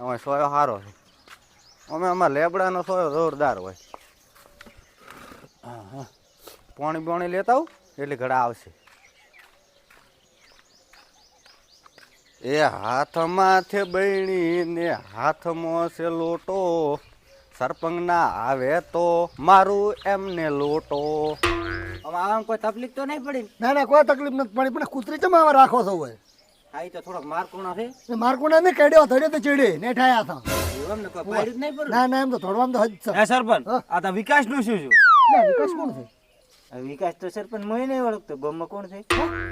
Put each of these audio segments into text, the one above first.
અમે સોયો સારો છે. અમે અમારા લેબડાનો સોયો જોરદાર હોય. હા હા, પાણી લેતા આવું એટલે ઘડા આવશે. એ હાથમાંથી બહેણી ને હાથમાં છે લોટો, સરપંચ ના આવે તો મારું એમને લોટો. હવે આમ કોઈ તકલીફ તો નહીં પડી? ના ના કોઈ તકલીફ નથી પડી, પણ કૂતરી ચમ આવા રાખો છો હોય? આ તો થોડોક મારકુણા છે. મારકોડા ને કેડ્યો ધડ્યો તો ચીડી ને ઠાયા હતા. એમને કોઈ પાડ્યું જ નહીં પડ્યું. ના ના એમ તો થોડવામાં તો હજ છે. હે સરપંચ, આ તો વિકાસ નું શું છું? ના વિકાસ કોણ છે? વિકાસ તો સરપંચ મોય નહીં ઓળખતો. ગામમાં કોણ છે?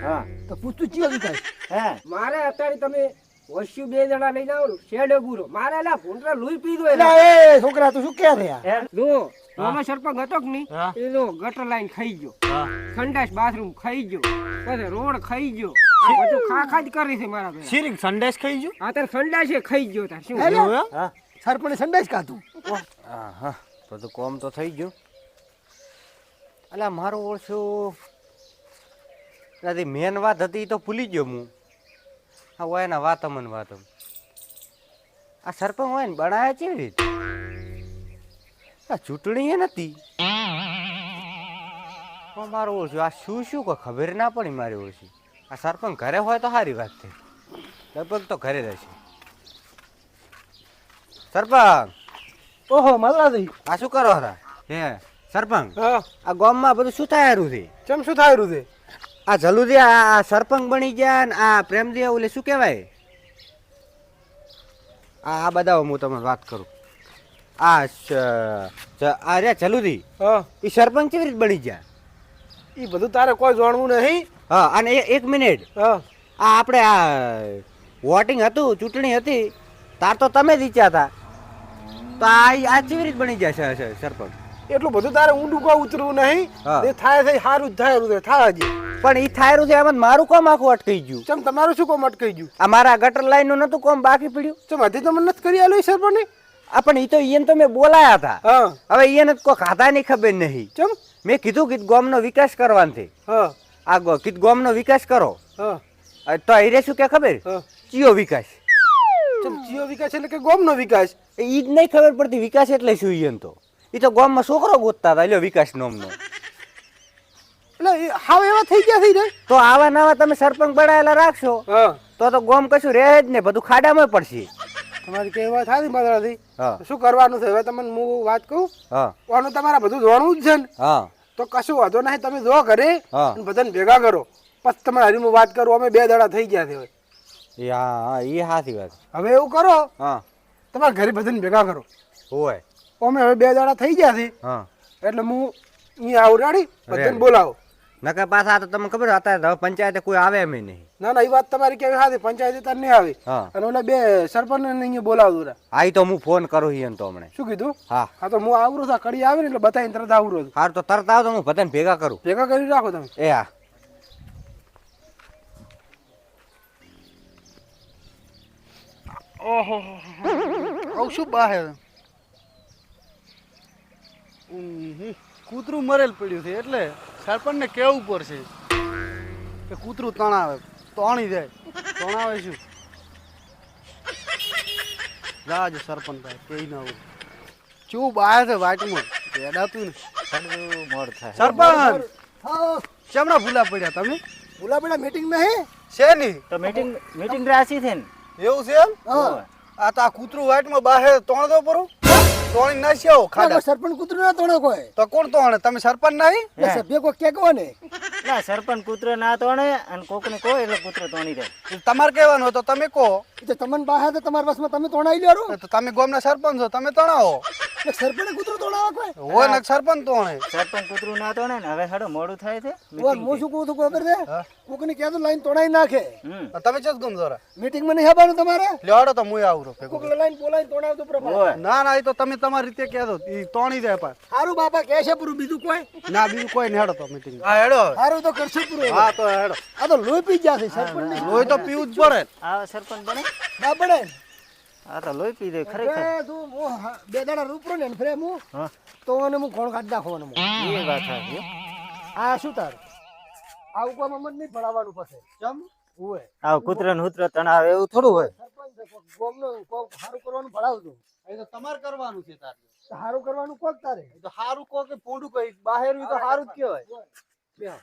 હા તો પૂછતું ચિયો વિકાસ? હે મારે અત્યારે તમે વસ્યુ 2 જણા લઈને આવો શેડે પૂરો મારે એલા ભૂંડરા લોહી પી દો. એટલે એ છોકરા તું શું કે રહ્યા? જો મામા સરપંચ હતો કે નહીં, એ જો ગટર લાઈન ખાઈ ગયો, સંડાસ બાથરૂમ ખાઈ ગયો, પછી રોડ ખાઈ ગયો, આ બધું ખા જ કરી છે મારા ભાઈ. શીરીક સંદેશ ખાઈ ગયો? આ તાર સંડાસે ખાઈ ગયો તાર શું? હા સરપંચ સંડાસ કાતું. હા હા, બધું કોમ તો થઈ ગયું. એટલે મારું ઓળશું મેન વાત હતી તો ભૂલી ગયો હું. હા હોય ને વાતમ આ સરપંચ હોય ને બનાવ્યા કેવી રીતે? આ ચૂંટણી એ નથી પણ મારું ઓળશું આ શું કોઈ ખબર ના પડી મારી ઓળશી. આ સરપંચ ઘરે હોય તો સારી વાત છે, લગભગ તો ઘરે રહેશે. સરપંચ ઓહો મતલાજી આ શું કરો હરા? હે સરપંચ, હા આ ગામમાં બધું શું થાયરું છે? ચમ શું થાય રૂ? આ જલુદી આ સરપંચ બની ગયા ને આ પ્રેમજી ઓલે શું કહેવાય? આ બધા હું તમને વાત કરું. આ રે જલુદી, હા એ સરપંચ કેવી રીતે બની ગયા? એ બધું તારે કોઈ જાણવું નહીં. હા, અને એક મિનિટ, હા આ આપણે આ વોટિંગ હતું, ચૂંટણી હતી, તાર તો તમે જીત્યા હતા, તો આ કેવી રીતે બની ગયા છે સરપંચ? એટલું બધું તારે ઊંડું કોઈ ઉતરવું નહીં. હા. એ થાય છે સારું જ થાય થાય હજી. પણ એ થાયરું છે એમાં મારું કોમ આખું અટકાઈ ગયું. ચમ તમારું શું કોમ અટકાઈ ગયું? આ મારા ગટર લાઈન નું નતું કોમ બાકી પડ્યું. ચમ હજી તો મને નથી કરી આલ્યું સરપંચ. આ પણ એ તો ઈયન તો મેં બોલાયા હતા. હા હવે ઈયન કોઈ ખાતાની ખબર નહીં. ચમ મેં કીધું કે ગામનો વિકાસ કરવાનો છે. હા આ કીધું ગામનો વિકાસ કરો. હા તો હીરે શું કે ખબર? હા ચિયો વિકાસ. ચમ જીઓ વિકાસ એટલે કે ગામનો વિકાસ? ઈ જ નહીં ખબર પડતી વિકાસ એટલે શું. ઈયન તો એ તો ગામમાં છોકરો ગોતતા હતા લ્યો વિકાસ નામનો. એટલે હાવ એવા થઈ ગયા થઈ જાય. તો આવા નવા તમે સરપંચ બનાયેલા રાખશો હા તો ગામ કશું રહે જ ને, બધું ખાડામાં પડશે. તમારી કઈ વાત થાય મારાથી. હા શું કરવાનું છે હવે તમને હું વાત કહું? હા આનું તમારા બધું જોવાનું જ છે ને. હા તો કશું વાંધો નહીં, તમે જો ઘરે હા. અને બધાને ભેગા કરો. પછી તમે હરી હું વાત કરું. અમે 2 દાડા થઈ ગયા છે હવે. હા એ સાચી વાત. હવે એવું કરો, હા તમારા ઘરે બધાને ભેગા કરો. હોય. અમે હવે 2 દાડા થઈ ગયા છે હા એટલે હું અહીંયા આવું રાડી બધાને બોલાવો. નકર પાછા તો તમને ખબર અત્યારે પંચાયતે કોઈ આવે એમ નહીં. ના ના એ વાત તમારી કેવી હાથી, પંચાયત તાર નહીં આવી. હા અને ઓલા 2 સરપંચ ને અહીંયા બોલાવતું રા. હા ઈ તો હું ફોન કરું ઈયન તો હમણાં. શું કીધું? હા હા તો હું આવરું છું, કડી આવે ને એટલે બતાવીને તરત આવરું છું. હાર તો તરત આવ તો હું બધાને ભેગા કરું. ભેગા કરી રાખો તમે. એ હા. ઓહો આવું શું બાહે? કૂતરું મરેલ પડ્યું છે એટલે સરપંચને કેવું પડશે કે કૂતરું તણાવે, તણી જાય. તણાવે શું રાજ સરપંચ ભાઈ કઈ ના હોય. ચૂપ આયા છે વાટમાં એડાતું ને. મોડ થાય. સરપંચ ચમડા ભૂલા પડ્યા તમે? ભૂલા પડ્યા મીટિંગ નહીં છે ની? તો મીટિંગ રાશી છે ને. એવું છે એમ? આ તો આ કૂતરું વાટમાં બાહે તણ દો પરો તોણી નાખ્યો ખાડા. સરપંચ કૂતરું ના તોણે કોઈ તો કોણ તોણે? તમે સરપંચ નહીં? સભ્ય કોઈ કે કોને? ના સરપંચ કૂતરો ના તોણે અને કોકને કહો એટલે કૂતરો તોણી જાય. તમારે કહેવાનું તો તમે કહો. તો તમને બાહે તો તમારા બસમાં તમે તોડાઈ લ્યો. તો તમે ગામના સરપંચ છો, તમે તણાવો. સરપંચ કૂતરો તોડાવા કોઈ હોય ને સરપંચ તોણે. સરપંચ કૂતરું ના તોણે ને હવે હાડો મોડું થાય છે. હું શું કહું છું ખબર છે? કોકને કહેતો લાઈન તોડાઈ નાખે. તમે ચેસ ગમ જરા મીટિંગ માં નહીં આવવાનું તમારે. લેવાડો તો હું આવું કોક લાઈન બોલાઈ તોડાવતો પ્રભુ. ના ના એ તો તમે તમારી રીતે કહેજો, ઈ તોણી જાય પાછ. સારું બાપા કહે છે પૂરું, બીજું કોઈ ના બીજું કોઈ નહીં. હેડો તો મીટિંગ. હા હેડો. સારું તો કરશે પૂરું. હા તો હેડો. આ તો લોહી પી ગયા છે સરપંચ ને. લોહી તો પીવું જ પડે. આ સરપંચ બને ના પડે. આ તો લોહી પી દે ખરેખર. તું 2 દાડા રૂપરો ને ફ્રેમ હું હા તો મને હું કોણ કાઢી નાખવાનું. એ વાત સાચી. આ શું તાર આવું કોઈ મન નહીં પડાવવાનું પછી. જમ હોય આ કૂતરો ને હુતરો તણાવે એવું થોડું હોય. સરપંચ છે કોક ગોમનો કોક સારું કરવાનું ભણાવજો એ તો તમારે કરવાનું છે તારે તો સારું કરવાનું કોક તારે એ તો સારું કહો કે પોંડું કહી બહાર તો સારું જ કહેવાય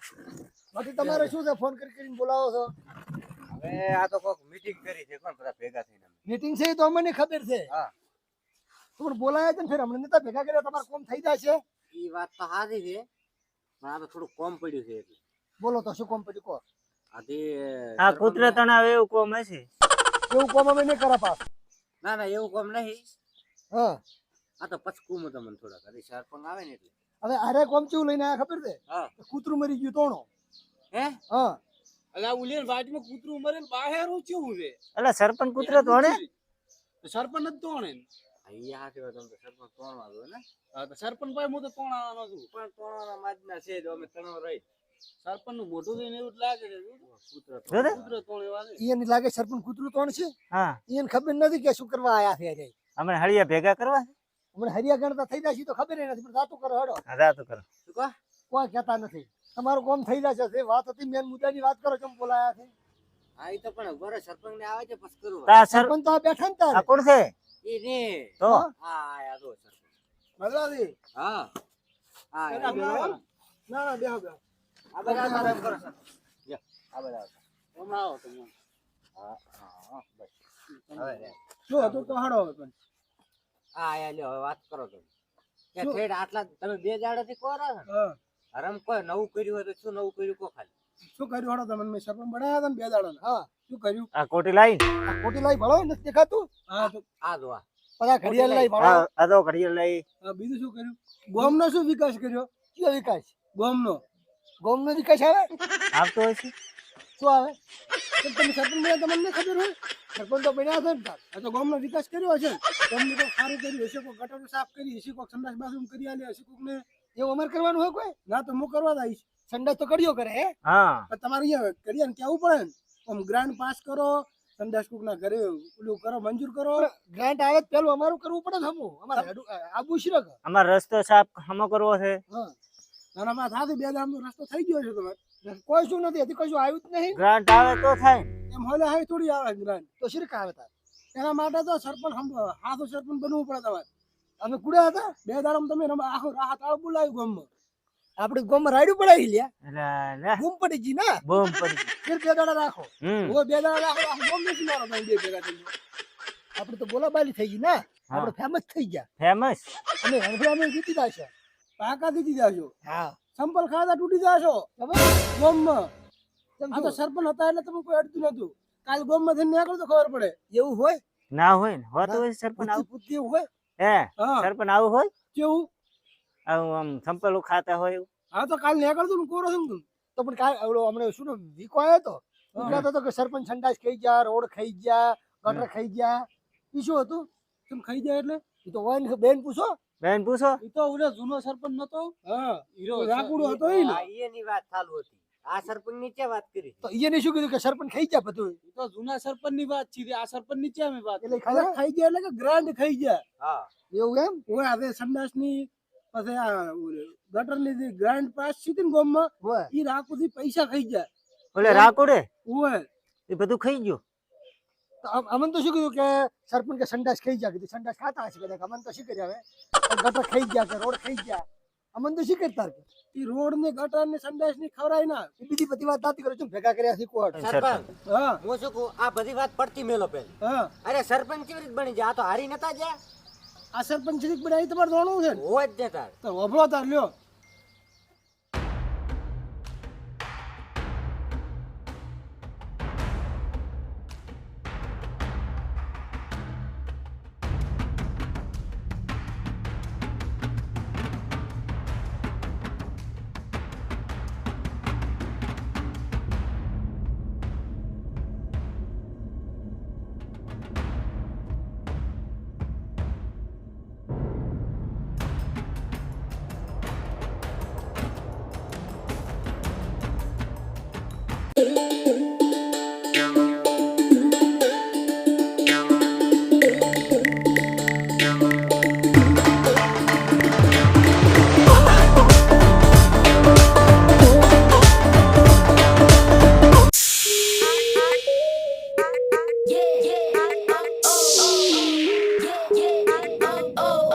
બાકી તમારે શું છે ફોન કરીને બોલાવો છો હવે આ તો કોક મીટિંગ કરી છે કોણ બધા ભેગા થઈને મીટિંગ છે એ તો અમને ખબર છે હા તમને બોલાયા છે ને ફેર અમને નતા ભેગા કર્યા તમારે કોમ થઈ જશે ઈ વાત તો સાચી છે પણ આ તો થોડું કોમ પડ્યું છે એટલે બોલો તો શું કોમ પડ્યું કહો આથી આ કૂતરા તણાવ એવું કોમ હશે. એવું કોમ અમે નહીં કરા પાસ ના ના એવું કોમ નહીં હા આ તો પચકું હું તમને થોડાક હજી સરપંચ આવે ને એટલે હવે અરે કોમ ચેવું લઈને આયા ખબર છે હા કૂતરું મરી ગયું તોણો હે હા એટલે આ ઉલીને વાટમાં કૂતરું મરે ને બહાર કેવું છે એટલે સરપંચ કૂતરો તોડે તો સરપંચ જ તોણે ને. અહીંયા હાથી વાત આમ તો સરપંચ તોણવા દો ને હા તો સરપંચ ભાઈ હું તો તોણાવાનો છું. પણ તોણવાના માજના છે જો અમે તણો રહી સરપંચ નું મોઢું જોઈને એવું જ લાગે છે કૂતરો જો દે. કૂતરો તોણે વાળે. એને લાગે સરપંચ કૂતરું તોણ છે હા એને ખબર નથી કે શું કરવા આયા છે આજે અમે હળિયા ભેગા કરવા છે? હમણાં હરિયા ગણતા થઈ જશે તો ખબર ય નથી પણ જાતું કરો હડો હા, જા તો કરો. શું કહો કોઈ કહેતા નથી તમારું કોમ થઈ જશે તે વાત હતી મેન મુદ્દાની વાત કરો કેમ બોલાયા છે હા ઈ તો પણ ઉભા સરપંચ ને આવે છે પછી કરું તા સર સરપંચ તો આ બેઠા ને આ તારે કોણ છે ઈ ને તો હા આયા જો સરપંચ બદલાવી હા હા ના ના બેહો બેહો આ બધા આરામ કરો સર જા આ બધા હમણાં આવો તમે. હા હા બસ હવે રે. શું હતું તો હડો હવે પણ આ આયા લ્યો હવે વાત કરો તમે કે ઠેડ આટલા તમે બે દાડાથી કોરા છો ને હા હરમ કોઈ નવું કર્યું હોય તો શું નવું કર્યું કો ખાલી શું કર્યું હડો તમને મેં સરપંચ બનાવ્યા હતા ને બે દાડા હા શું કર્યું આ કોટી લાઈ આ ખોટી લાઈ ભળો નથી દેખાતું હા તો આ જો આ બધા ઘડિયાળ લાઈ ભળો હા આ તો ઘડિયાળ લઈ બીજું શું કર્યું ગોમનો શું વિકાસ કર્યો કયો વિકાસ ગોમનો વિકાસ આવે આવતો હોય છે. શું આવે કેમ તમે સરપંચ બન્યા તમને નહીં ખબર હોય સરપંચ તો બન્યા છે ને તાર આ તો ગામનો વિકાસ કર્યો હશે તમને કોઈ સારું કર્યું હશે કોઈ ગટર સાફ કરી હશે કોઈ સંડાસ બાથરૂમ કરી આલે હશે કોકને એવું અમારે કરવાનું હોય કોઈ ના તો હું કરવા દઈશ સંડાસ તો કર્યો કરે હે હા પણ તમારે અહીંયા કર્યા ને કેવું પડે ને આમ ગ્રાન્ટ પાસ કરો સંડાસ કોકના ઘરે ઓલું કરો મંજૂર કરો ગ્રાન્ટ આવે તો પેલું અમારું કરવું પડે ને હમું અમારે આબુ શિરક અમારો રસ્તો સાફ હમો કરવો છે. હા નાના માં થાતી બે દામનો રસ્તો થઈ ગયો છે તમારે કોઈ શું નથી હજી કશું આવ્યું જ નહીં ગ્રાન્ટ આવે તો થાય ને. એમ હોલે હવે થોડી આવે ગ્રાન્ટ તો શિરક આવે તાર એના માટે તો સરપંચ હાથો સરપંચ બનવું પડે તમારે અમે કુડ્યા હતા બે દાડમ તમે આખો રાહત આળ બોલાવ્યું ગામમાં આપણે ગામમાં રાયડું પડાવી લ્યા એટલે લે બૂમ પડી ગઈ ના બોમ પડી ગઈ. ફેર બે દાડા રાખો હમ ઓ બે દાડા રાખો આખું ગામ નથી મારો ભાઈ બે ભેગા થઈ ગયો આપણે તો બોલાબાલી થઈ ગઈ ના આપણે ફેમસ થઈ ગયા ફેમસ અને હવે અમે જીતી જશે પાકા જીતી જાશો હા સંપલ ખાતા તૂટી જાશો ખબર ગામમાં આ તો સરપંચ હતા એટલે તમે કોઈ અડતું નતું કાલ ગામમાં થઈને નીકળો તો ખબર પડે એવું હોય ના હોય ને હોતું હોય સરપંચ આવું પૂછતી એવું હોય હે હા સરપંચ આવું હોય કેવું આવું આમ સંપલું ખાતા હોય એવું. હા તો કાલ નીકળતો ને કોરો છું તું તો પણ કાલ ઓલો હમણાં શું વીકો આવ્યો તો કહેતો હતો કે સરપંચ સંડાસ ખાઈ ગયા રોડ ખાઈ ગયા ગટર ખાઈ ગયા ઈ શું હતું તમે ખાઈ ગયા એટલે ઈ તો હોય ને બેન પૂછો બેન પૂછો ઈ તો ઓલો જૂનો સરપંચ નતો હા હીરો રાખુડો હતો ઈ ને આ એની વાત ચાલુ હતી આ સરપંચ ની ક્યાં વાત કરી તો ઈને શું કીધું કે સરપંચ ખાઈ ગયા બધું ઈ તો જૂના સરપંચ ની વાત છે આ સરપંચ ની અમે વાત એટલે ખાઈ ગયા એટલે કે ગ્રાન્ડ ખાઈ ગયા હા એવું એમ ઓય હવે સંડાસ ની પછી આ ગટર ની જે ગ્રાન્ડ પાસ છે ને ગામમાં ઈ રાખુથી પૈસા ખાઈ ગયા ઓલે રાખોડે ઓય એ બધું ખાઈ ગયો. તો અમન તો શું કીધું કે સરપંચ કે સંડાસ ખાઈ ગયા કીધું સંડાસ ખાતા હશે કદાચ અમન તો શી કર્યા હવે ગટર ખાઈ ગયા કે રોડ ખાઈ ગયા અમન તો શી કરતા કે ઈ રોડ ને ગટર ને સંડાસ ની ખવરાય ના એ બીજી બધી વાત નાતી કરો છું ભેગા કર્યા છે કોટ સરપંચ હા હું શું કહું આ બધી વાત પડતી મેલો પેલી હા અરે સરપંચ કેવી રીતે બની જાય આ તો હારી નતા ગયા આ સરપંચ શ્રી બનાવી તમારે જોવાનું છે ને હોય જ ને તાર તો વભળો તાર લ્યો